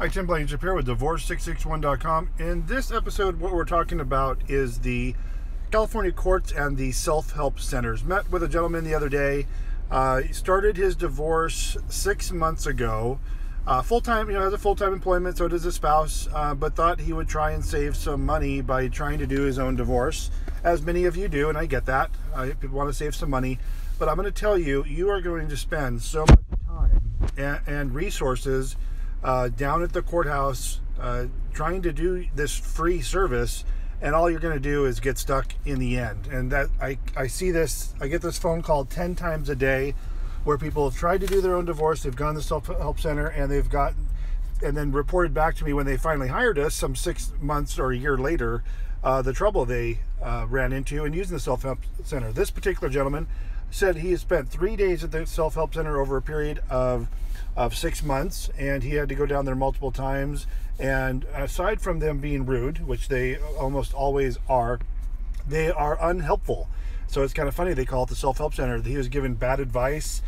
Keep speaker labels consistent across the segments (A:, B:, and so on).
A: Hi, Tim Blankenship here with Divorce661.com. In this episode, what we're talking about is the California courts and the self-help centers. Met with a gentleman the other day. He started his divorce 6 months ago. Full-time, has a full-time employment, so does his spouse, but thought he would try and save some money by trying to do his own divorce, as many of you do, and I get that. People want to save some money, but I'm going to tell you, you are going to spend so much time and resources down at the courthouse trying to do this free service, and all you're going to do is get stuck in the end. And that I see this, I get this phone call 10 times a day where people have tried to do their own divorce. They've gone to the self-help center and and then reported back to me when they finally hired us some 6 months or a year later, the trouble they ran into in using the self-help center. This particular gentleman said he has spent 3 days at the self-help center over a period of 6 months, and he had to go down there multiple times. And aside from them being rude, which they almost always are, they are unhelpful. So it's kind of funny they call it the self-help center. He was given bad advice.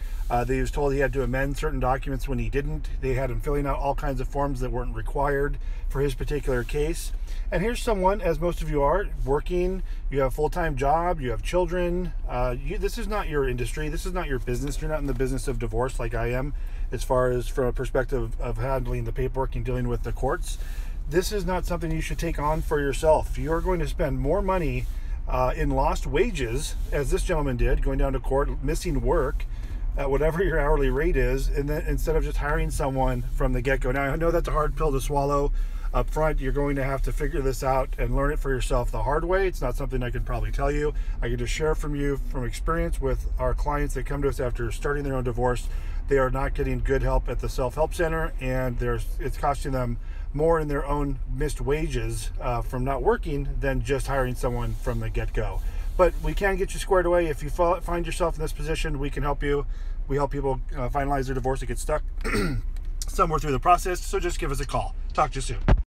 A: He was told he had to amend certain documents when he didn't. They had him filling out all kinds of forms that weren't required for his particular case. And here's someone, as most of you are, working. You have a full-time job. You have children. This is not your industry. This is not your business. You're not in the business of divorce like I am, as far as from a perspective of handling the paperwork and dealing with the courts. This is not something you should take on for yourself. You're going to spend more money in lost wages, as this gentleman did, going down to court, missing work at whatever your hourly rate is, and then instead of just hiring someone from the get-go. Now, I know that's a hard pill to swallow up front. You're going to have to figure this out and learn it for yourself the hard way. It's not something I can probably tell you. I can just share from you from experience with our clients that come to us after starting their own divorce. They are not getting good help at the self-help center, and it's costing them more in their own missed wages from not working than just hiring someone from the get-go. But we can get you squared away. If you find yourself in this position, we can help you. We help people finalize their divorce that get stuck somewhere through the process. So just give us a call. Talk to you soon.